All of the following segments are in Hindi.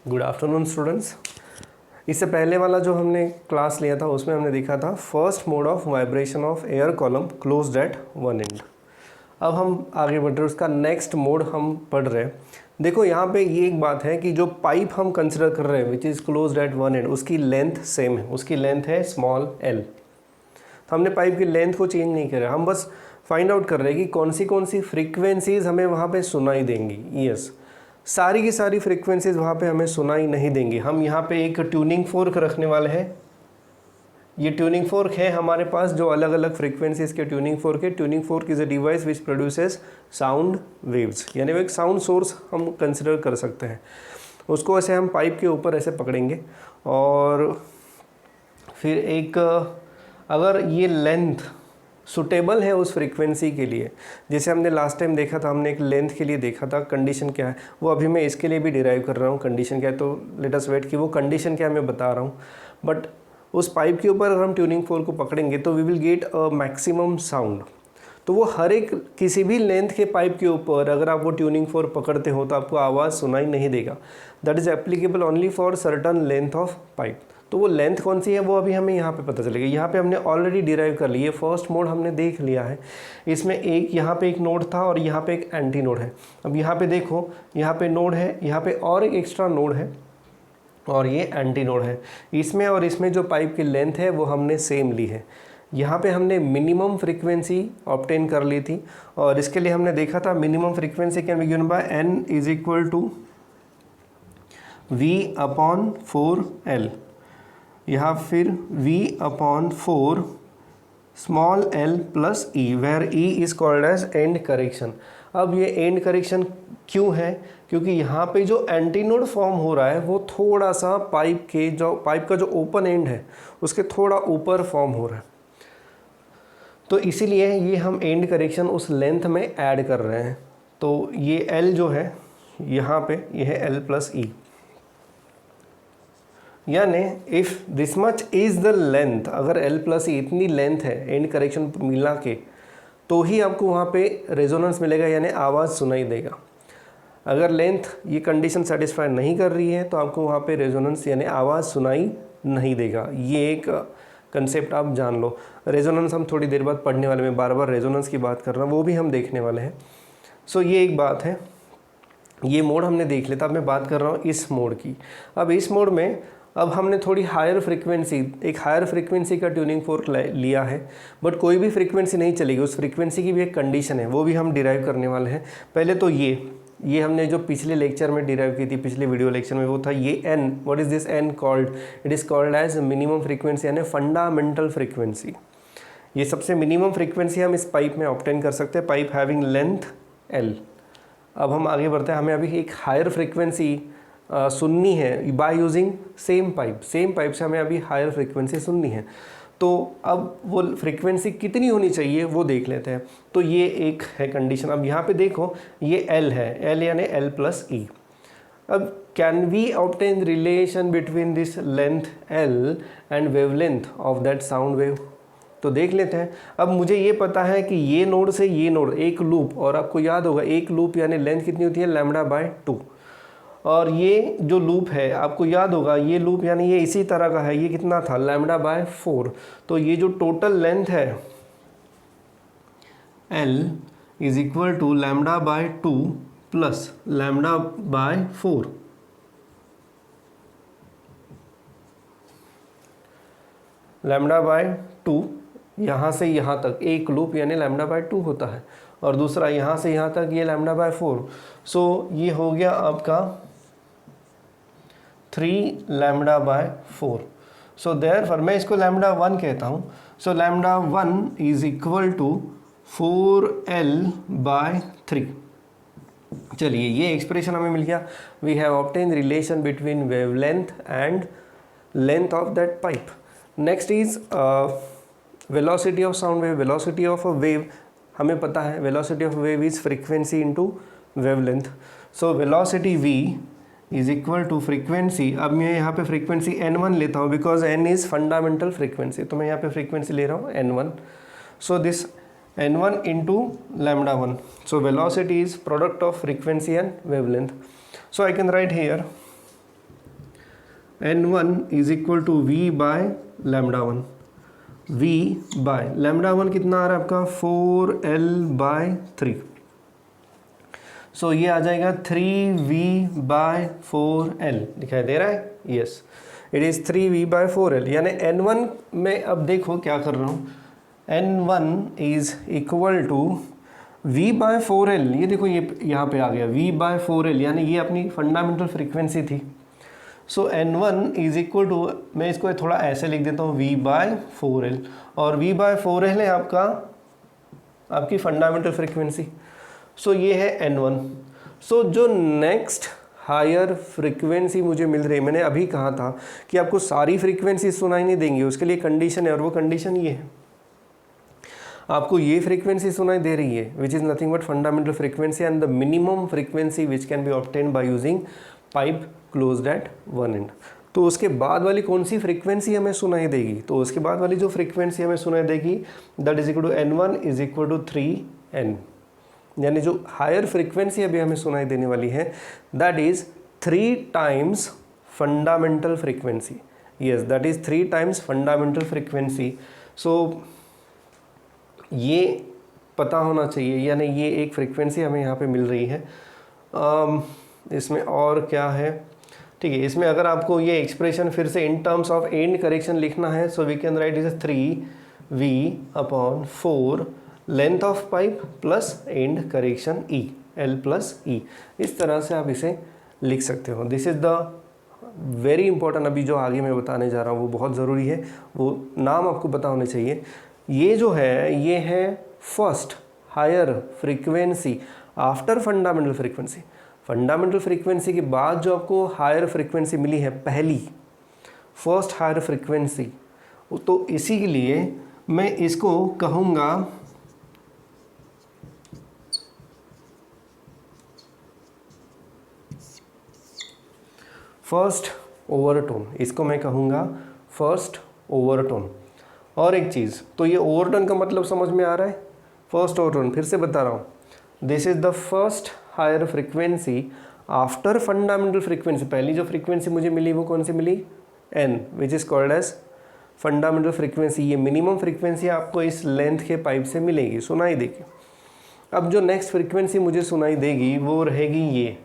Good afternoon students. इससे पहले वाला जो हमने क्लास लिया था उसमें हमने देखा था first mode of vibration of air column closed at one and. अब हम आगे बढ़ रहे हैं, उसका नेक्स्ट मोड हम पढ़ रहे हैं। देखो यहाँ पे ये एक बात है कि जो पाइप हम कंसिडर कर रहे हैं which is closed at one and, उसकी लेंथ सेम है, उसकी लेंथ है स्मॉल एल। तो हमने पाइप की लेंथ को चेंज नहीं करा, हम बस फाइंड आउट कर रहे हैं कि कौन सी फ्रीक्वेंसीज हमें वहाँ पे सुनाई देंगी। यस, सारी की सारी फ्रीक्वेंसीज वहाँ पे हमें सुनाई नहीं देंगी। हम यहाँ पे एक ट्यूनिंग फोर्क रखने वाले हैं। ये ट्यूनिंग फोर्क है हमारे पास जो अलग अलग फ्रीक्वेंसीज के ट्यूनिंग फोर्क है। Tuning fork is a device which produces sound waves, यानी वो एक साउंड सोर्स हम कंसिडर कर सकते हैं। उसको ऐसे हम पाइप के ऊपर ऐसे पकड़ेंगे और फिर एक अगर ये लेंथ सुटेबल है उस फ्रीक्वेंसी के लिए, जैसे हमने लास्ट टाइम देखा था, हमने एक लेंथ के लिए देखा था कंडीशन क्या है, वो अभी मैं इसके लिए भी डिराइव कर रहा हूँ कंडीशन क्या है। तो लेट अस वेट कि वो कंडीशन क्या है मैं बता रहा हूँ। बट उस पाइप के ऊपर अगर हम ट्यूनिंग फोर्क को पकड़ेंगे तो we will get a maximum sound. तो वो हर एक किसी भी लेंथ के पाइप के ऊपर अगर आप वो ट्यूनिंग फोर्क पकड़ते हो तो आपको आवाज़ सुनाई नहीं देगा। That is applicable only for certain length of pipe. तो वो लेंथ कौन सी है वो अभी हमें यहाँ पे पता चलेगा। यहाँ पे हमने ऑलरेडी डिराइव कर ली है, फर्स्ट मोड हमने देख लिया है। इसमें एक यहाँ पे एक नोड था और यहाँ पे एक एंटी नोड है। अब यहाँ पे देखो, यहाँ पे नोड है, यहाँ पे और एक एक्स्ट्रा नोड है और ये एंटी नोड है। इसमें और इसमें जो पाइप की लेंथ है वो हमने सेम ली है। यहाँ पे हमने मिनिमम फ्रीक्वेंसी ऑब्टेन कर ली थी और इसके लिए हमने देखा था minimum frequency can be given by n is equal to v/4l, यहाँ फिर v/4 small l plus e, where e is called as end correction. अब ये एंड करेक्शन क्यों है? क्योंकि यहाँ पे जो एंटीनोड फॉर्म हो रहा है वो थोड़ा सा पाइप का जो ओपन एंड है उसके थोड़ा ऊपर फॉर्म हो रहा है। तो इसीलिए ये हम एंड करेक्शन उस लेंथ में ऐड कर रहे हैं। तो ये l जो है यहाँ पे ये है l प्लस ई, यानी if this much is the length, अगर l प्लस ई इतनी लेंथ है एंड करेक्शन मिला के तो ही आपको वहाँ पे रेजोनेंस मिलेगा, यानी आवाज़ सुनाई देगा। अगर लेंथ ये कंडीशन सेटिस्फाई नहीं कर रही है तो आपको वहाँ पे रेजोनेंस यानी आवाज़ सुनाई नहीं देगा। ये एक कंसेप्ट आप जान लो। रेजोनेंस हम थोड़ी देर बाद पढ़ने वाले, में बार बार रेजोनेंस की बात कर रहा हूँ, वो भी हम देखने वाले हैं। सो ये एक बात है, ये मोड हमने देख लिया था। अब मैं बात कर रहा हूँ इस मोड की। अब इस मोड में अब हमने थोड़ी हायर फ्रीक्वेंसी, एक हायर फ्रीक्वेंसी का ट्यूनिंग फोर्क लिया है, बट कोई भी फ्रीक्वेंसी नहीं चलेगी, उस फ्रीक्वेंसी की भी एक कंडीशन है, वो भी हम डिराइव करने वाले हैं। पहले तो ये हमने जो पिछले लेक्चर में डिराइव की थी, पिछले वीडियो लेक्चर में, वो था ये n। What is this n called? It is called as minimum frequency यानी फंडामेंटल फ्रीक्वेंसी। ये सबसे मिनिमम फ्रीक्वेंसी हम इस पाइप में ऑब्टेन कर सकते हैं, पाइप हैविंग लेंथ l। अब हम आगे बढ़ते हैं, हमें अभी एक हायर फ्रीक्वेंसी सुननी है बाय यूजिंग सेम पाइप से हमें अभी हायर फ्रीक्वेंसी सुननी है। तो अब वो फ्रीक्वेंसी कितनी होनी चाहिए वो देख लेते हैं। तो ये एक है कंडीशन। अब यहाँ पे देखो ये l है, l यानी l प्लस ई। अब can we obtain relation between this length l and wavelength of that sound wave? तो देख लेते हैं। अब मुझे ये पता है कि ये नोड से ये नोड एक लूप, और आपको याद होगा एक लूप यानी लेंथ कितनी होती है, λ/2। और ये जो लूप है आपको याद होगा, ये लूप यानी ये इसी तरह का है, ये कितना था, λ/4। तो ये जो टोटल लेंथ है l is equal to λ/2 plus λ/4। λ/2 यहाँ से यहाँ तक एक लूप यानी λ/2 होता है, और दूसरा यहाँ से यहाँ तक ये λ/4। सो ये हो गया आपका 3λ/4। सो देयरफॉर मैं इसको λ1 कहता हूँ। So λ1 is equal to 4l/3। चलिए ये एक्सप्रेशन हमें मिल गया। We have obtain relation between wavelength and length of that pipe. Next is velocity of sound wave. Velocity of a wave हमें पता है, velocity of wave is frequency into wavelength. So velocity v is equal to frequency, अब मैं यहाँ पे फ्रीक्वेंसी n1 लेता हूँ because n is fundamental frequency, तो मैं यहाँ पे फ्रीक्वेंसी ले रहा हूँ n1। So this n1 into λ1। So velocity is product of frequency and wavelength. So I can write here N1 is equal to V by λ1। V by λ1 कितना आ रहा है आपका 4L/3। सो ये आ जाएगा 3V बाय 4L, दिखाई दे रहा है? Yes, it is 3V/4L। यानी N1 में अब देखो क्या कर रहा हूँ, N1 is equal to V/4L। ये देखो ये यहाँ पे आ गया V/4L, यानी ये अपनी फंडामेंटल फ्रीक्वेंसी थी। सो N1 इज इक्वल टू, मैं इसको थोड़ा ऐसे लिख देता हूँ V/4L, और V/4L है आपकी फंडामेंटल फ्रीक्वेंसी। सो ये है N1। सो जो नेक्स्ट हायर फ्रीक्वेंसी मुझे मिल रही है, मैंने अभी कहा था कि आपको सारी फ्रीक्वेंसी सुनाई नहीं देंगी, उसके लिए कंडीशन है, और वो कंडीशन ये है, आपको ये फ्रीक्वेंसी सुनाई दे रही है विच is nothing but fundamental frequency and the minimum frequency which can B obtain by using pipe closed at one and. तो उसके बाद वाली कौन सी फ्रीक्वेंसी हमें सुनाई देगी, तो उसके बाद वाली जो फ्रीक्वेंसी हमें सुनाई देगी that is equal to N1 is equal to 3N। यानी जो हायर फ्रीक्वेंसी अभी हमें सुनाई देने वाली है that is 3 times fundamental frequency. Yes, that is 3 times fundamental frequency. So ये पता होना चाहिए, यानी ये एक फ्रीक्वेंसी हमें यहाँ पे मिल रही है। इसमें और क्या है, ठीक है, इसमें अगर आपको ये एक्सप्रेशन फिर से in terms of end correction लिखना है, so we can write is 3V/4 length of pipe plus end correction E, L+E। इस तरह से आप इसे लिख सकते हो। This is the very important, अभी जो आगे मैं बताने जा रहा हूँ वो बहुत ज़रूरी है, वो नाम आपको पता होने चाहिए। ये जो है ये है first higher frequency after fundamental frequency. Fundamental frequency के बाद जो आपको हायर फ्रीक्वेंसी मिली है, पहली फर्स्ट हायर फ्रीक्वेंसी, तो इसी के लिए मैं इसको कहूँगा फर्स्ट ओवरटोन। इसको मैं कहूँगा फर्स्ट ओवरटोन। और एक चीज़, तो ये ओवरटोन का मतलब समझ में आ रहा है? फर्स्ट ओवरटोन फिर से बता रहा हूँ, this is the first higher frequency after fundamental frequency. पहली जो फ्रीक्वेंसी मुझे मिली वो कौन सी मिली? N, which is called as fundamental frequency. ये मिनिमम फ्रीक्वेंसी आपको इस लेंथ के पाइप से मिलेगी, सुनाई देगी। अब जो नेक्स्ट फ्रीक्वेंसी मुझे सुनाई देगी वो रहेगी ये,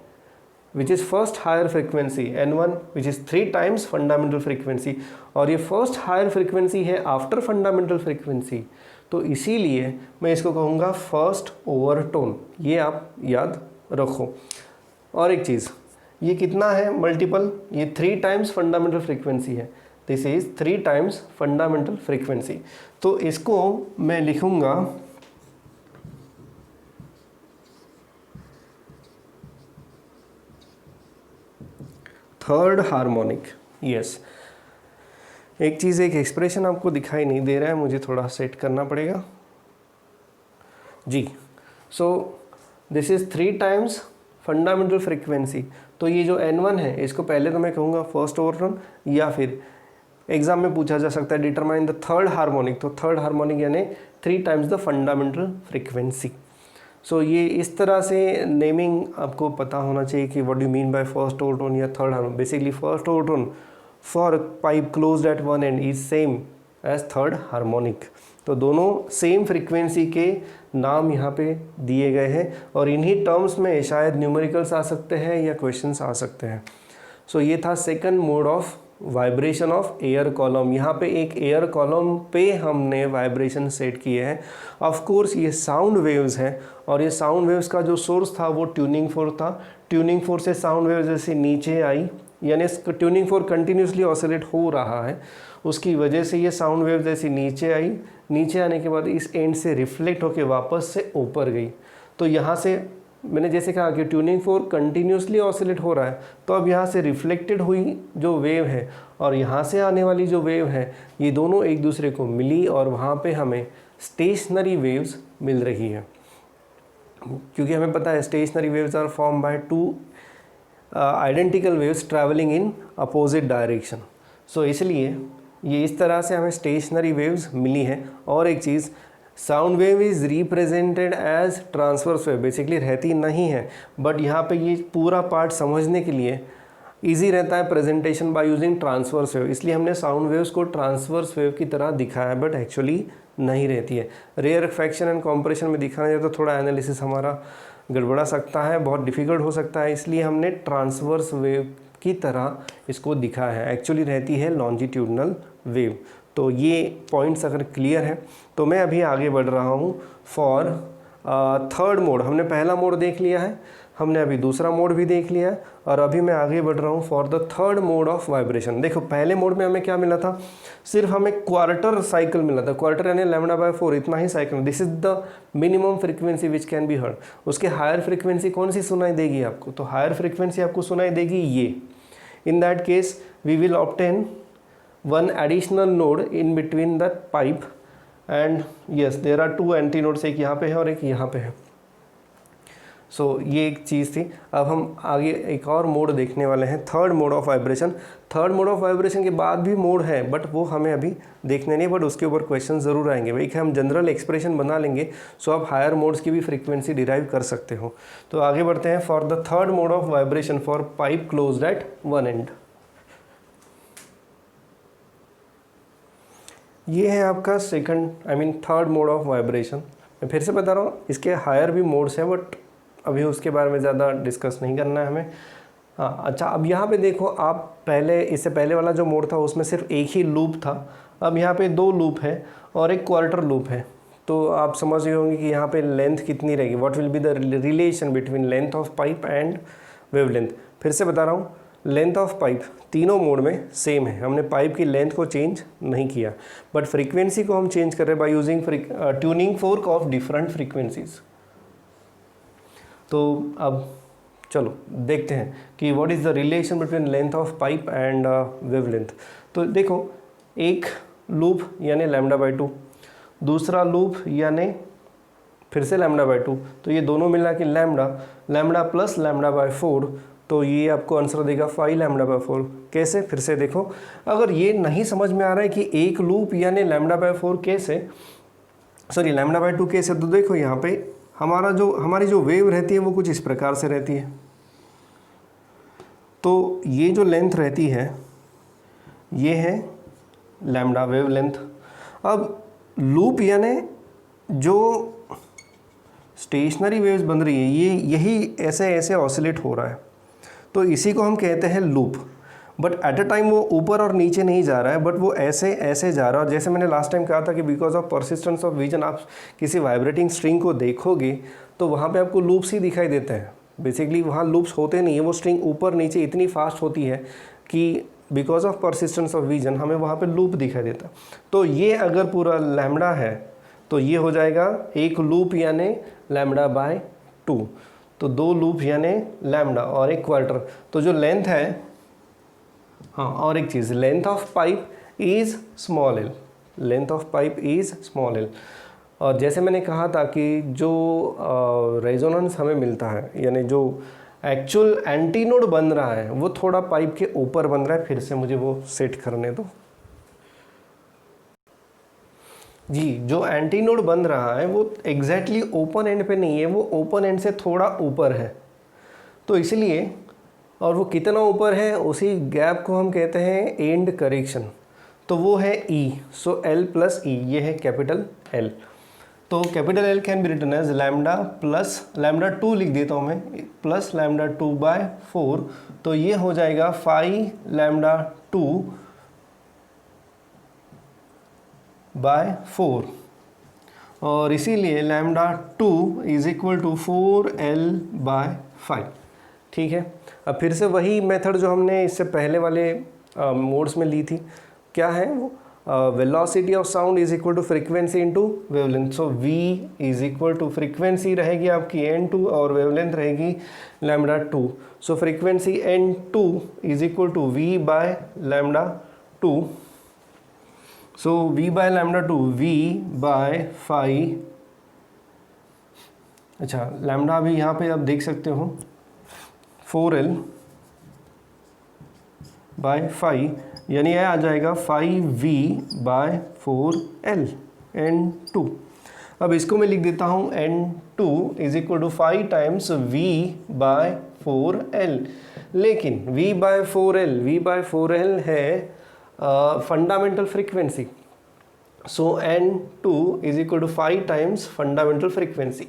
which is first higher frequency N1, which is 3 times fundamental frequency, और ये फर्स्ट हायर फ्रीक्वेंसी है आफ्टर फंडामेंटल फ्रीक्वेंसी, तो इसीलिए मैं इसको कहूँगा फर्स्ट ओवरटोन। ये आप याद रखो। और एक चीज़, ये कितना है मल्टीपल? ये 3 टाइम्स फंडामेंटल फ्रीक्वेंसी है, this is 3 times fundamental frequency. तो इसको मैं लिखूँगा थर्ड हार्मोनिक। यस, एक चीज़, एक एक्सप्रेशन आपको दिखाई नहीं दे रहा है, मुझे थोड़ा सेट करना पड़ेगा जी। So this is 3 times fundamental frequency. तो ये जो N1 है इसको पहले तो मैं कहूँगा फर्स्ट ओवरटोन, या फिर एग्जाम में पूछा जा सकता है डिटरमाइन द थर्ड हार्मोनिक। तो थर्ड हार्मोनिक यानी 3 times the fundamental frequency. So ये इस तरह से नेमिंग आपको पता होना चाहिए कि what do mean by first overtone या third harmonic. Basically first overtone for pipe closed at one end is same as third harmonic. तो दोनों सेम फ्रीक्वेंसी के नाम यहाँ पे दिए गए हैं, और इन्हीं टर्म्स में शायद न्यूमेरिकल्स आ सकते हैं या क्वेश्चंस आ सकते हैं। सो ये था second mode of vibration of air column. यहाँ पे एक एयर कॉलम पे हमने वाइब्रेशन सेट किए हैं। ऑफ कोर्स ये साउंड वेव्स हैं, और ये साउंड वेव्स का जो सोर्स था वो ट्यूनिंग फोर्क था। ट्यूनिंग फोर्क से साउंड वेव्स जैसे नीचे आई, यानी ट्यूनिंग फोर्क कंटिन्यूसली ऑसिलेट हो रहा है, उसकी वजह से ये साउंड वेव जैसी नीचे आई। नीचे आने के बाद इस एंड से रिफ्लेक्ट होकर वापस से ऊपर गई। तो यहाँ से मैंने जैसे कहा कि ट्यूनिंग फोर्क कंटिन्यूसली ऑसिलेट हो रहा है, तो अब यहाँ से रिफ्लेक्टेड हुई जो वेव है और यहाँ से आने वाली जो वेव है, ये दोनों एक दूसरे को मिली और वहाँ पे हमें स्टेशनरी वेव्स मिल रही है। क्योंकि हमें पता है stationary waves are form by 2 identical waves travelling in opposite direction. So इसलिए ये इस तरह से हमें स्टेशनरी वेव्स मिली हैं। और एक चीज़, sound wave is represented as transverse wave, basically रहती नहीं है, बट यहाँ पे ये पूरा पार्ट समझने के लिए ईजी रहता है presentation by using transverse wave, इसलिए हमने साउंड वेव्स को ट्रांसवर्स वेव की तरह दिखाया है, बट एक्चुअली नहीं रहती है। रेयरफेक्शन एंड कॉम्प्रेशन में दिखाना जाए तो थोड़ा एनालिसिस हमारा गड़बड़ा सकता है, बहुत डिफ़िकल्ट हो सकता है, इसलिए हमने ट्रांसवर्स वेव की तरह इसको दिखाया है। एक्चुअली रहती है लॉन्जिट्यूडनल वेव। तो ये पॉइंट्स अगर क्लियर है तो मैं अभी आगे बढ़ रहा हूँ फॉर थर्ड मोड। हमने पहला मोड देख लिया है, हमने अभी दूसरा मोड भी देख लिया है, और अभी मैं आगे बढ़ रहा हूँ for the third mode of vibration. देखो पहले मोड में हमें क्या मिला था, सिर्फ हमें क्वार्टर साइकिल मिला था, क्वार्टर यानी λ/4 इतना ही cycle. This is the minimum frequency which can be heard. उसके हायर फ्रीक्वेंसी कौन सी सुनाई देगी आपको, तो हायर फ्रीक्वेंसी आपको सुनाई देगी ये। In that case we will obtain one additional node in between the pipe and yes there are two anti nodes, एक यहाँ पे है और एक यहाँ पे है। सो ये एक चीज़ थी। अब हम आगे एक और मोड देखने वाले हैं, third mode of vibration. Third mode of vibration के बाद भी मोड है, बट वो हमें अभी देखने नहीं, बट उसके ऊपर क्वेश्चन ज़रूर आएंगे। भाई हम जनरल एक्सप्रेशन बना लेंगे, सो आप हायर मोड्स की भी फ्रीक्वेंसी डिराइव कर सकते हो। तो आगे बढ़ते हैं for the third mode of vibration for pipe closed at one and. ये है आपका second third mode of vibration. मैं फिर से बता रहा हूँ, इसके हायर भी मोड्स हैं, बट अभी उसके बारे में ज़्यादा डिस्कस नहीं करना है हमें। हाँ अच्छा, अब यहाँ पे देखो आप, पहले इससे पहले वाला जो मोड था उसमें सिर्फ एक ही लूप था, अब यहाँ पे दो लूप है और एक क्वार्टर लूप है। तो आप समझ गए होंगे कि यहाँ पे लेंथ कितनी रहेगी, what will be the relation between length of pipe and wavelength. फिर से बता रहा हूँ, लेंथ ऑफ पाइप तीनों मोड में सेम है, हमने पाइप की लेंथ को चेंज नहीं किया, बट फ्रीक्वेंसी को हम चेंज कर रहे हैं by using tuning fork of different frequencies. तो अब चलो देखते हैं कि what is the relation between length of pipe and wavelength. तो देखो, एक लूप यानी λ/2, दूसरा लूप यानी फिर से λ/2, तो ये दोनों मिला के लैम्डा प्लस λ/4, तो ये आपको आंसर देगा 5 λ/4। कैसे, फिर से देखो, अगर ये नहीं समझ में आ रहा है कि एक लूप यानी λ/4 कैसे, सॉरी λ/2 कैसे, तो देखो यहाँ पे हमारी जो वेव रहती है वो कुछ इस प्रकार से रहती है। तो ये जो लेंथ रहती है ये है लैम्डा वेव लेंथ। अब लूप यानी जो स्टेशनरी वेव्स बन रही है ये यही ऐसे ऐसे ऑसिलेट हो रहा है, तो इसी को हम कहते हैं loop. But at a time वो ऊपर और नीचे नहीं जा रहा है, बट वो ऐसे ऐसे जा रहा है। और जैसे मैंने लास्ट टाइम कहा था कि because of persistence of vision, आप किसी वाइब्रेटिंग स्ट्रिंग को देखोगे तो वहाँ पे आपको लूप्स ही दिखाई देते हैं। बेसिकली वहाँ लूप्स होते नहीं है, वो स्ट्रिंग ऊपर नीचे इतनी फास्ट होती है कि because of persistence of vision हमें वहाँ पे लूप दिखाई देता। तो ये अगर पूरा लैम्डा है तो ये हो जाएगा एक लूप यानी λ/2, तो दो लूप यानी लैम्डा और एक क्वार्टर। तो जो लेंथ है, हाँ और एक चीज़, length of pipe is small L, length of pipe is small L. और जैसे मैंने कहा था कि जो रेजोनेंस हमें मिलता है, यानी जो एक्चुअल एंटीनोड बन रहा है वो थोड़ा पाइप के ऊपर बन रहा है। फिर से मुझे वो सेट करने दो जी। जो एंटीनोड बन रहा है वो एग्जैक्टली ओपन एंड पे नहीं है, वो ओपन एंड से थोड़ा ऊपर है, तो इसलिए, और वो कितना ऊपर है उसी गैप को हम कहते हैं एंड करेक्शन, तो वो है E। So L plus E, ये है कैपिटल L। तो capital L can be written as lambda plus λ2 लिख देता हूँ मैं, प्लस λ2/4, तो ये हो जाएगा 5 λ2/4, और इसीलिए λ2 इज इक्वल टू 4L/5। ठीक है, अब फिर से वही मेथड जो हमने इससे पहले वाले मोड्स में ली थी, क्या है वो, velocity of sound is equal to frequency into wavelength. So v is equal to frequency रहेगी आपकी n2 और वेवलेंथ रहेगी λ2। So frequency n2 is equal to v/λ2। So v/λ2 v/5, अच्छा लैम्डा भी यहाँ पे आप देख सकते हो 4L/5, यानी यह आ जाएगा 5v/4L n2। अब इसको मैं लिख देता हूँ n2 is equal to 5 times v/4 4L, लेकिन V/4L है fundamental frequency, so N2 is equal to 5 times fundamental frequency.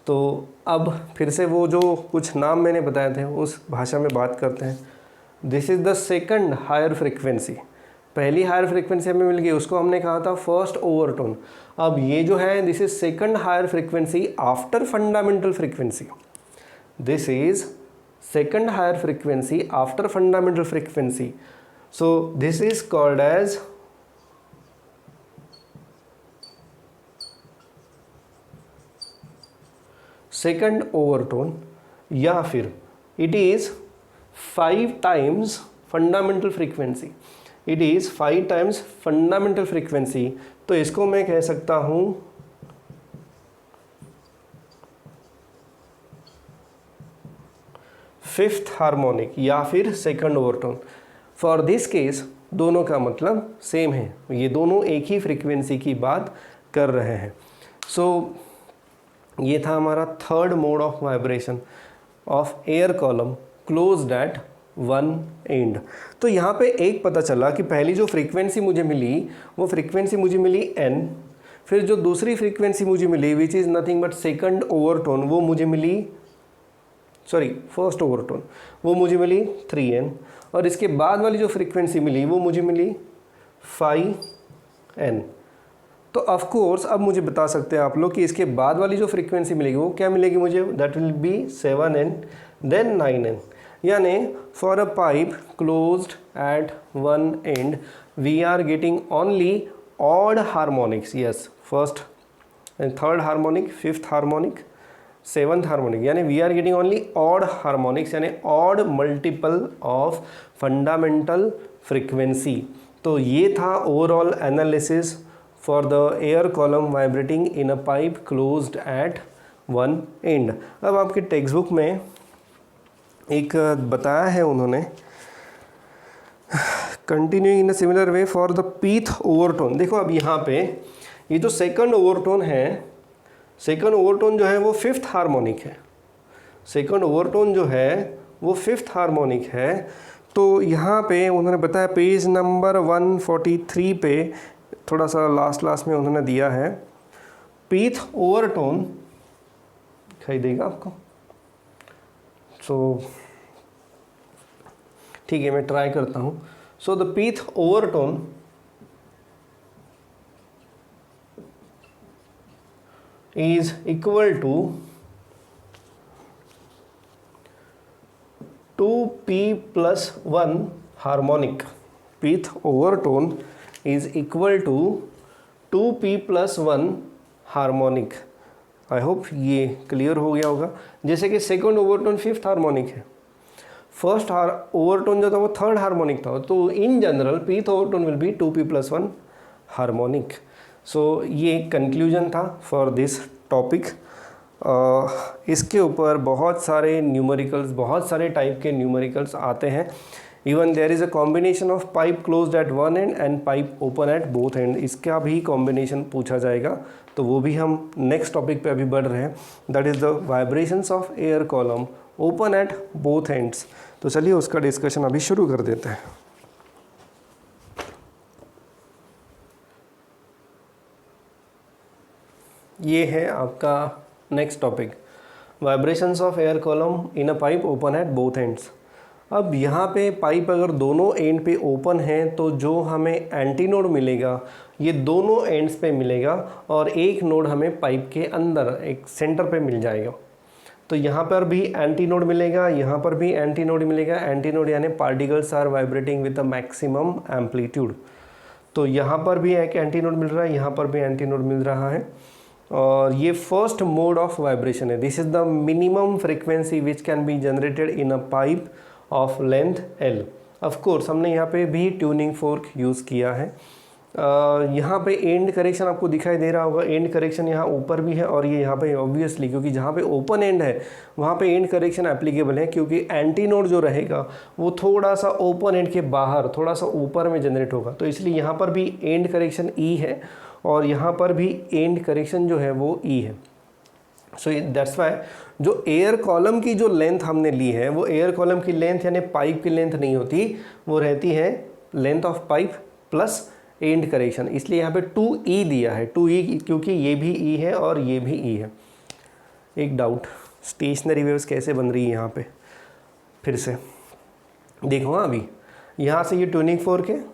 तो अब फिर से वो जो कुछ नाम मैंने बताए थे उस भाषा में बात करते हैं। This is the second higher frequency, पहली हायर फ्रीक्वेंसी हमें मिल गई, उसको हमने कहा था फर्स्ट ओवरटोन। अब ये जो है this is second higher frequency after fundamental frequency, this is second higher frequency after fundamental frequency, so this is called as second overtone, या फिर it is 5 times fundamental frequency, it is 5 times fundamental frequency. तो इसको मैं कह सकता हूं फिफ्थ हार्मोनिक या फिर second overtone. For this case दोनों का मतलब सेम है, ये दोनों एक ही फ्रीक्वेंसी की बात कर रहे हैं। सो ये था हमारा third mode of vibration of air column closed at one and. तो यहाँ पे एक पता चला कि पहली जो फ्रीक्वेंसी मुझे मिली वो फ्रीक्वेंसी मुझे मिली n, फिर जो दूसरी फ्रीक्वेंसी मुझे मिली which is nothing but second overtone वो मुझे मिली, सॉरी फर्स्ट ओवरटोन वो मुझे मिली 3n, और इसके बाद वाली जो फ्रीक्वेंसी मिली वो मुझे मिली 5n। तो ऑफ कोर्स अब मुझे बता सकते हैं आप लोग कि इसके बाद वाली जो फ्रीक्वेंसी मिलेगी वो क्या मिलेगी मुझे, that will be 7n then 9n, यानी for a pipe closed at one end we are getting only odd harmonics, yes first and third harmonic, fifth harmonic, seventh harmonic, यानी we are getting only odd harmonics, यानी odd multiple of fundamental frequency. तो ये था overall analysis for the air column vibrating in a pipe closed at one end। अब आपके टेक्स्ट बुक में एक बताया है उन्होंने, continuing in a similar way for the pth overtone. देखो अब यहाँ पे ये जो सेकंड ओवरटोन है, सेकंड ओवरटोन जो है वो फिफ्थ हार्मोनिक है, सेकंड ओवरटोन जो है वो फिफ्थ हार्मोनिक है। तो यहाँ पे उन्होंने बताया पेज नंबर 143 पे थोड़ा सा लास्ट में उन्होंने दिया है, पीथ ओवरटोन दिखाई देगा आपको, सो ठीक है मैं ट्राई करता हूँ। So the pth overtone is equal to 2p+1 harmonic, pth overtone is equal to 2p+1 harmonic. I hope ये क्लियर हो गया होगा। जैसे कि सेकंड ओवरटोन फिफ्थ हार्मोनिक है, फर्स्ट ओवरटोन जो था वो थर्ड हार्मोनिक था, तो in general pth overtone will be 2p+1 harmonic. So ये कंक्लूजन था फॉर दिस टॉपिक। इसके ऊपर बहुत सारे न्यूमेरिकल्स, बहुत सारे टाइप के न्यूमेरिकल्स आते हैं। Even there is a combination of pipe closed at one end and pipe open at both end, इसका भी कॉम्बिनेशन पूछा जाएगा, तो वो भी हम नेक्स्ट टॉपिक पे अभी बढ़ रहे हैं, that is the vibrations of air column open at both ends. तो चलिए उसका डिस्कशन अभी शुरू कर देते हैं। ये है आपका next topic, vibrations of air column in a pipe open at both ends. अब यहाँ पे पाइप अगर दोनों एंड पे ओपन है तो जो हमें एंटी नोड मिलेगा ये दोनों एंड्स पे मिलेगा, और एक नोड हमें पाइप के अंदर एक सेंटर पे मिल जाएगा। तो यहाँ पर भी एंटी नोड मिलेगा, यहाँ पर भी एंटी नोड मिलेगा। एंटी नोड यानी particles are vibrating with a maximum amplitude. तो यहाँ पर भी एक एंटी नोड मिल रहा है, यहाँ पर भी एंटी नोड मिल रहा है, और ये फर्स्ट मोड ऑफ वाइब्रेशन है। This is the minimum frequency which can be generated in a pipe of length L। Of course हमने यहाँ पे भी ट्यूनिंग फोर्क यूज़ किया है। यहाँ पे एंड करेक्शन आपको दिखाई दे रहा होगा, एंड करेक्शन यहाँ ऊपर भी है और ये यहाँ पे ऑब्वियसली, क्योंकि जहाँ पे ओपन एंड है वहाँ पे एंड करेक्शन एप्लीकेबल है, क्योंकि एंटी नोड जो रहेगा वो थोड़ा सा ओपन एंड के बाहर थोड़ा सा ऊपर में जनरेट होगा, तो इसलिए यहाँ पर भी एंड करेक्शन E है और यहाँ पर भी एंड करेक्शन जो है वो E है। सो दैट्स वाई जो एयर कॉलम की जो लेंथ हमने ली है वो एयर कॉलम की लेंथ यानी पाइप की लेंथ नहीं होती, वो रहती है length of pipe plus end correction, इसलिए यहाँ पे 2E दिया है, 2E क्योंकि ये भी E है और ये भी E है। एक डाउट, स्टेशनरी वेव्स कैसे बन रही है यहाँ पे, फिर से देखो। अभी यहाँ से ये ट्यूनिंग फोर्क है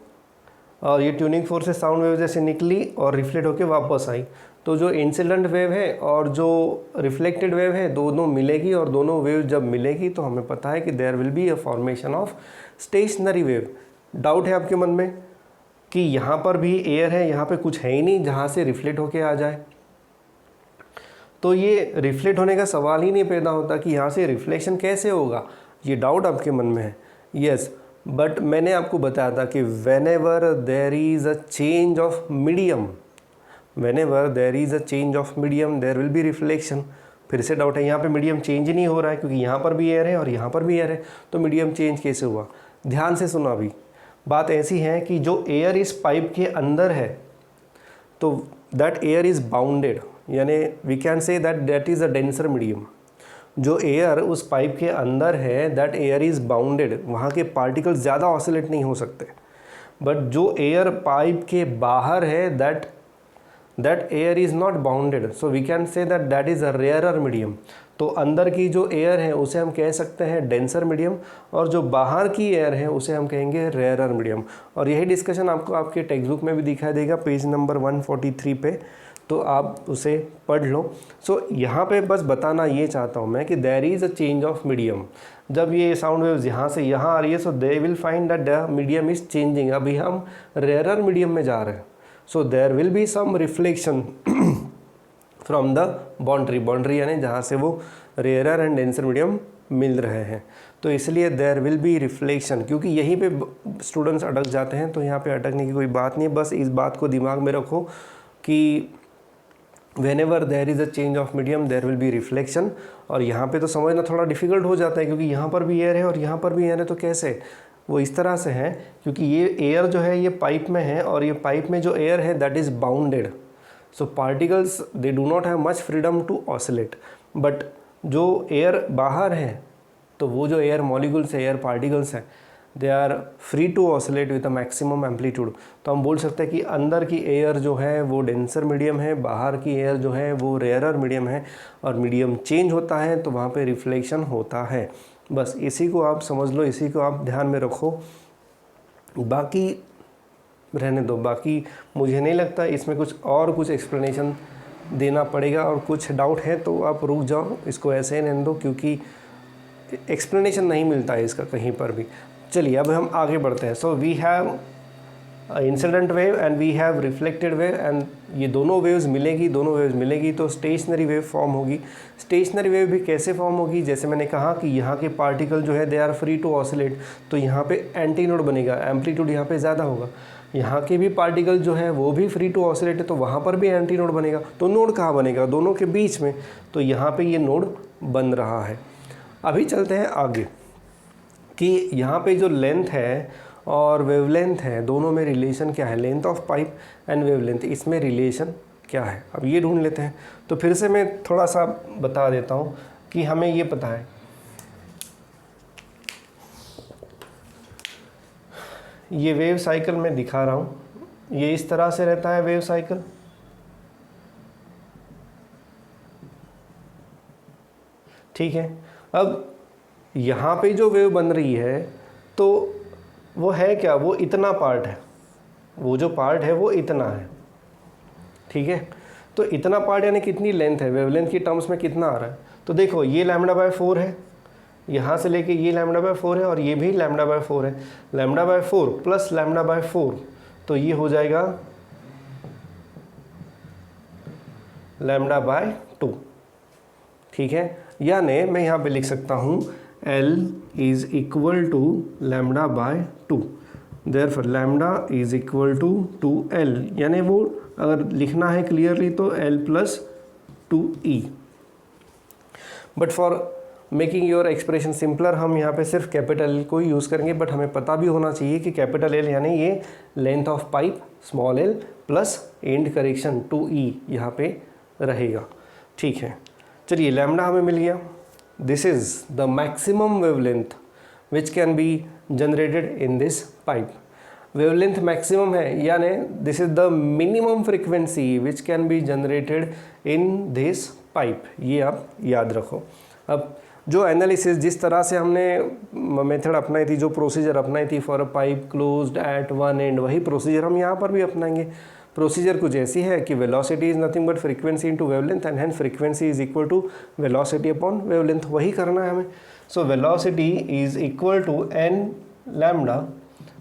और ये ट्यूनिंग फोर्क से साउंड वेव जैसे निकली और रिफ्लेक्ट होकर वापस आई, तो जो इंसिडेंट वेव है और जो रिफ्लेक्टेड वेव है दोनों मिलेगी, और दोनों वेव जब मिलेगी तो हमें पता है कि there will be a formation of stationary wave. Doubt है आपके मन में कि यहाँ पर भी एयर है, यहाँ पे कुछ है ही नहीं जहाँ से रिफ्लेक्ट होके आ जाए, तो ये रिफ्लेक्ट होने का सवाल ही नहीं पैदा होता कि यहाँ से रिफ्लेक्शन कैसे होगा, ये डाउट आपके मन में है। यस, बट मैंने आपको बताया था कि whenever there is a change of medium, whenever there is a change of medium there will be reflection। फिर से डाउट है, यहाँ पे मीडियम चेंज ही नहीं हो रहा है क्योंकि यहाँ पर भी एयर है और यहाँ पर भी एयर है, तो मीडियम चेंज कैसे हुआ। ध्यान से सुनो, अभी बात ऐसी है कि जो एयर इस पाइप के अंदर है तो दैट एयर इज़ बाउंडेड, यानी we can say that is a denser medium. जो एयर उस पाइप के अंदर है दैट एयर इज़ बाउंडेड, वहाँ के पार्टिकल्स ज़्यादा ऑसिलेट नहीं हो सकते। बट जो एयर पाइप के बाहर है that air is not bounded, so we can say that is a rarer medium. तो अंदर की जो एयर है उसे हम कह सकते हैं डेंसर मीडियम, और जो बाहर की एयर है उसे हम कहेंगे रेयरर मीडियम। और यही डिस्कशन आपको आपके टेक्स्ट बुक में भी दिखाई देगा पेज नंबर 143 पे, तो आप उसे पढ़ लो। सो यहाँ पे बस बताना ये चाहता हूँ मैं कि there is a change of medium. जब ये साउंड वेव्स यहाँ से यहाँ आ रही है so they will find that the medium is changing. अभी हम रेयरर मीडियम में जा रहे हैं, so there will be some reflection from the boundary यानी जहाँ से वो रेयरर एंड डेंसर मीडियम मिल रहे हैं, तो इसलिए देयर विल बी रिफ्लेक्शन। क्योंकि यहीं पे स्टूडेंट्स अटक जाते हैं, तो यहाँ पे अटकने की कोई बात नहीं है, बस इस बात को दिमाग में रखो कि whenever there is a change of medium there will be reflection। और यहाँ पे तो समझना थोड़ा डिफ़िकल्ट हो जाता है क्योंकि यहाँ पर भी एयर है और यहाँ पर भी एयर है, तो कैसे, वो इस तरह से है क्योंकि ये एयर जो है ये पाइप में है और ये पाइप में जो एयर है that is bounded, so particles they do not have much freedom to oscillate. But जो एयर बाहर है तो वो जो एयर मॉलिक्यूल्स है, एयर पार्टिकल्स हैं, they are free to oscillate with a maximum amplitude. तो हम बोल सकते हैं कि अंदर की एयर जो है वो डेंसर मीडियम है, बाहर की एयर जो है वो रेयरर मीडियम है, और मीडियम चेंज होता है तो वहाँ पे रिफ्लेक्शन होता है। बस इसी को आप समझ लो, इसी को आप ध्यान में रखो, बाकी रहने दो। बाकी मुझे नहीं लगता इसमें कुछ एक्सप्लेनेशन देना पड़ेगा, और कुछ डाउट है तो आप रुक जाओ, इसको ऐसे ही रहने दो क्योंकि एक्सप्लेनेशन नहीं मिलता है इसका कहीं पर भी। चलिए अब हम आगे बढ़ते हैं। So we have incident wave and we have reflected wave, and ये दोनों वेव्स मिलेगी तो स्टेशनरी वेव फॉर्म होगी। स्टेशनरी वेव भी कैसे फॉर्म होगी, जैसे मैंने कहा कि यहाँ के पार्टिकल जो है they are free to oscillate, तो यहाँ पे एंटी नोड बनेगा, एम्पलीट्यूड यहाँ पे ज़्यादा होगा। यहाँ के भी पार्टिकल जो है वो भी फ्री टू ऑसिलेट है, तो वहाँ पर भी एंटी नोड बनेगा। तो नोड कहाँ बनेगा, दोनों के बीच में, तो यहाँ पे ये नोड बन रहा है। अभी चलते हैं आगे कि यहाँ पे जो लेंथ है और वेवलेंथ है दोनों में रिलेशन क्या है, length of pipe and wavelength, इसमें रिलेशन क्या है, अब ये ढूंढ लेते हैं। तो फिर से मैं थोड़ा सा बता देता हूँ कि हमें ये पता है, ये वेव साइकिल मैं दिखा रहा हूँ, ये इस तरह से रहता है वेव साइकिल, ठीक है। अब यहाँ पे जो वेव बन रही है तो वो है क्या, वो इतना पार्ट है, वो जो पार्ट है वो इतना है, ठीक है। तो इतना पार्ट यानी कितनी लेंथ है, वेवलेंथ की टर्म्स में कितना आ रहा है, तो देखो ये λ/4 है, यहाँ से लेके ये λ/4 है और ये भी λ/4 है, λ/4 प्लस λ/4, तो ये हो जाएगा λ/2, ठीक है। यानी मैं यहाँ पे लिख सकता हूँ L is equal to λ/2, therefore λ is equal to 2L, यानी वो अगर लिखना है क्लियरली तो L plus 2E। But for making your expression simpler हम यहाँ पे सिर्फ कैपिटल L को ही यूज़ करेंगे, बट हमें पता भी होना चाहिए कि कैपिटल L यानी ये length of pipe, small l plus end correction 2E यहाँ पे रहेगा, ठीक है। चलिए लैम्डा हमें मिल गया, this is the maximum wavelength which can be generated in this pipe. Wavelength maximum है यानी this is the minimum frequency which can be generated in this pipe, ये आप याद रखो। अब जो एनालिसिस जिस तरह से हमने मेथड अपनाई थी, जो प्रोसीजर अपनाई थी for a pipe closed at one and, वही प्रोसीजर हम यहाँ पर भी अपनाएंगे। प्रोसीजर कुछ ऐसी है कि velocity is nothing but frequency into wavelength and hence frequency is equal to velocity upon wavelength, वही करना है हमें। So velocity is equal to n lambda,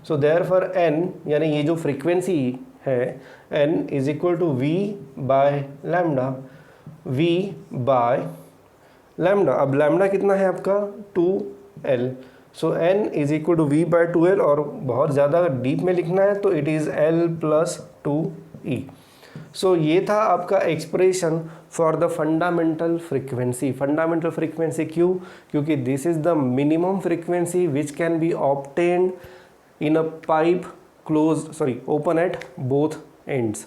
so therefore n यानी ये जो फ्रीक्वेंसी है n is equal to v by lambda, v by lambda. अब लैम्डा कितना है आपका 2L, so n is equal to v by 2L, और बहुत ज़्यादा डीप में लिखना है तो it is L plus 2E। सो ये था आपका expression for the fundamental frequency. Fundamental frequency क्यों? क्योंकि this is the minimum frequency which can be obtained in a pipe open at both ends.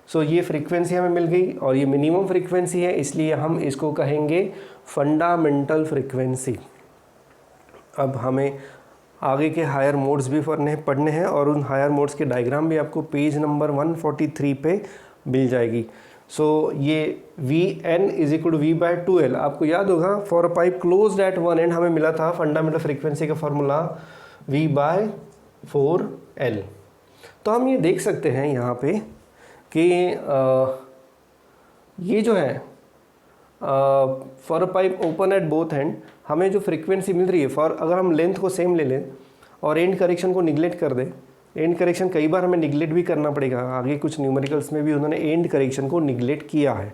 So ये फ्रीक्वेंसी हमें मिल गई और ये मिनिमम फ्रीक्वेंसी है, इसलिए हम इसको कहेंगे फंडामेंटल फ्रीक्वेंसी। अब हमें आगे के हायर मोड्स भी पढ़ने हैं और उन हायर मोड्स के डायग्राम भी आपको पेज नंबर 143 पे मिल जाएगी। सो ये v n is equal to v by 2L, आपको याद होगा for a pipe closed at one end हमें मिला था फंडामेंटल फ्रीक्वेंसी का फॉर्मूला वी बाय 4L। तो हम ये देख सकते हैं यहाँ पे कि ये जो है for a pipe open at both and हमें जो फ्रीक्वेंसी मिल रही है फॉर, अगर हम लेंथ को सेम ले लें और एंड करेक्शन को निगलेक्ट कर दें, एंड करेक्शन कई बार हमें निगलेक्ट भी करना पड़ेगा, आगे कुछ न्यूमेरिकल्स में भी उन्होंने एंड करेक्शन को निगलेक्ट किया है।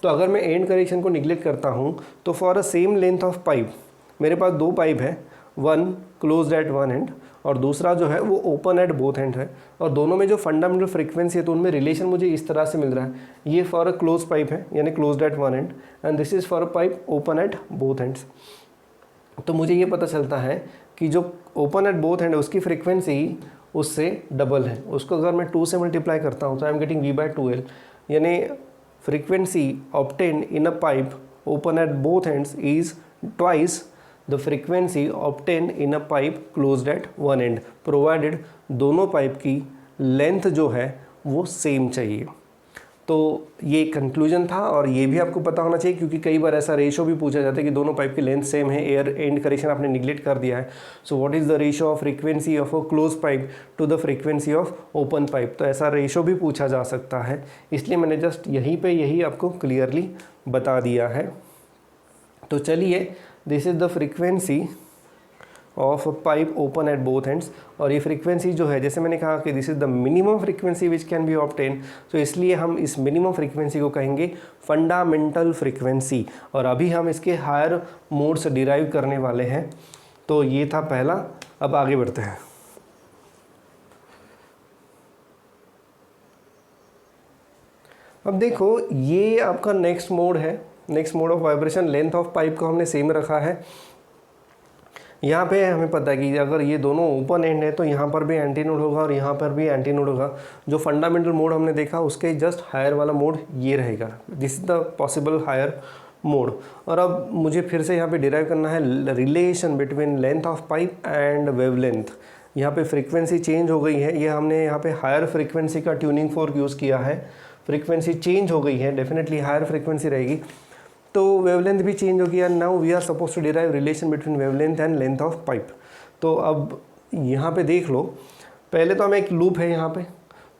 तो अगर मैं एंड करेक्शन को निगलेक्ट करता हूँ तो for a same length of pipe मेरे पास दो पाइप है, one closed at one and और दूसरा जो है वो ओपन एट बोथ एंड है, और दोनों में जो फंडामेंटल फ्रीक्वेंसी है तो उनमें रिलेशन मुझे इस तरह से मिल रहा है। ये फॉर अ क्लोज पाइप है यानी closed at one end and this is for a pipe open at both ends. तो मुझे ये पता चलता है कि जो ओपन एट बोथ एंड है उसकी फ्रीक्वेंसी उससे डबल है, उसको अगर मैं 2 से मल्टीप्लाई करता हूँ तो I am getting v by 2L, यानी frequency obtained in a pipe open at both ends is twice the frequency obtained in a pipe closed at one end, provided दोनों पाइप की लेंथ जो है वो सेम चाहिए। तो ये कंक्लूजन था और ये भी आपको पता होना चाहिए क्योंकि कई बार ऐसा रेशो भी पूछा जाता है कि दोनों पाइप की लेंथ सेम है, एयर एंड करेक्शन आपने निगलेक्ट कर दिया है। So what is the ratio of frequency of a close pipe to the frequency of open pipe, तो ऐसा रेशो भी पूछा जा सकता है, इसलिए मैंने जस्ट यहीं पे यही आपको क्लियरली बता दिया है। तो चलिए, this is the frequency of pipe open at both ends, और ये फ्रीक्वेंसी जो है जैसे मैंने कहा कि this is the minimum frequency which can B obtain, तो इसलिए हम इस मिनिमम फ्रीक्वेंसी को कहेंगे फंडामेंटल फ्रीक्वेंसी, और अभी हम इसके हायर मोड्स डिराइव करने वाले हैं। तो ये था पहला, अब आगे बढ़ते हैं। अब देखो ये आपका नेक्स्ट मोड है, next mode of vibration. Length of pipe को हमने सेम रखा है। यहाँ पे हमें पता है कि अगर ये दोनों ओपन एंड है तो यहाँ पर भी एंटी नोड होगा और यहाँ पर भी एंटी नोड होगा। जो फंडामेंटल मोड हमने देखा उसके जस्ट हायर वाला मोड ये रहेगा, this is the possible higher mode. और अब मुझे फिर से यहाँ पे डिराइव करना है relation between length of pipe and wavelength. यहाँ पे फ्रीक्वेंसी चेंज हो गई है, ये हमने यहाँ पे हायर फ्रीक्वेंसी का ट्यूनिंग फोर्क यूज़ किया है, फ्रीक्वेंसी चेंज हो गई है, डेफिनेटली हायर फ्रीक्वेंसी रहेगी तो वेवलेंथ भी चेंज होगी। And now we are suppose to derive relation between wavelength and length of pipe. तो अब यहाँ पे देख लो, पहले तो हमें एक लूप है यहाँ पे,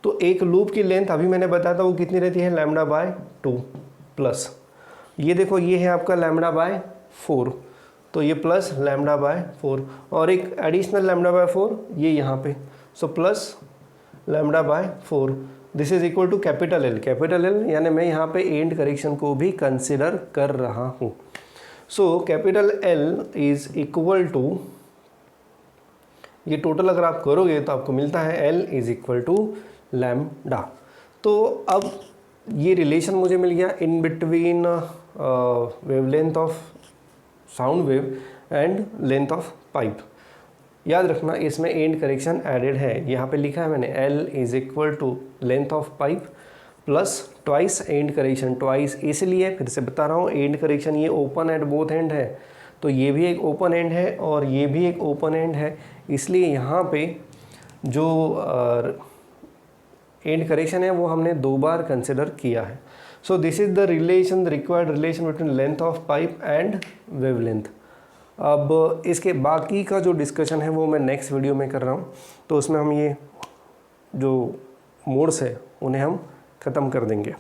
तो एक लूप की लेंथ अभी मैंने बताया था वो कितनी रहती है, लैम्डा बाय 2 प्लस ये देखो ये है आपका लैम्डा बाय 4, तो ये प्लस लैम्डा बाय 4 और एक एडिशनल लैम्डा बाय 4 ये यहाँ पे, so plus lambda by 4, this is equal to capital L. Capital L यानी मैं यहाँ पे एंड करेक्शन को भी कंसिडर कर रहा हूँ। So capital L is equal to, ये टोटल अगर आप करोगे तो आपको मिलता है L is equal to lambda. तो अब ये रिलेशन मुझे मिल गया in between wavelength of sound wave and length of pipe. याद रखना इसमें एंड करेक्शन एडेड है, यहाँ पे लिखा है मैंने L is equal to length of pipe plus twice end correction, twice इसलिए फिर से बता रहा हूँ, एंड करेक्शन ये ओपन एट बोथ एंड है, तो ये भी एक ओपन एंड है और ये भी एक ओपन एंड है, इसलिए यहाँ पे जो एंड करेक्शन है वो हमने 2 बार कंसिडर किया है। सो this is the relation, the required relation between length of pipe and wavelength. अब इसके बाकी का जो डिस्कशन है वो मैं नेक्स्ट वीडियो में कर रहा हूँ, तो उसमें हम ये जो मोड्स है उन्हें हम ख़त्म कर देंगे।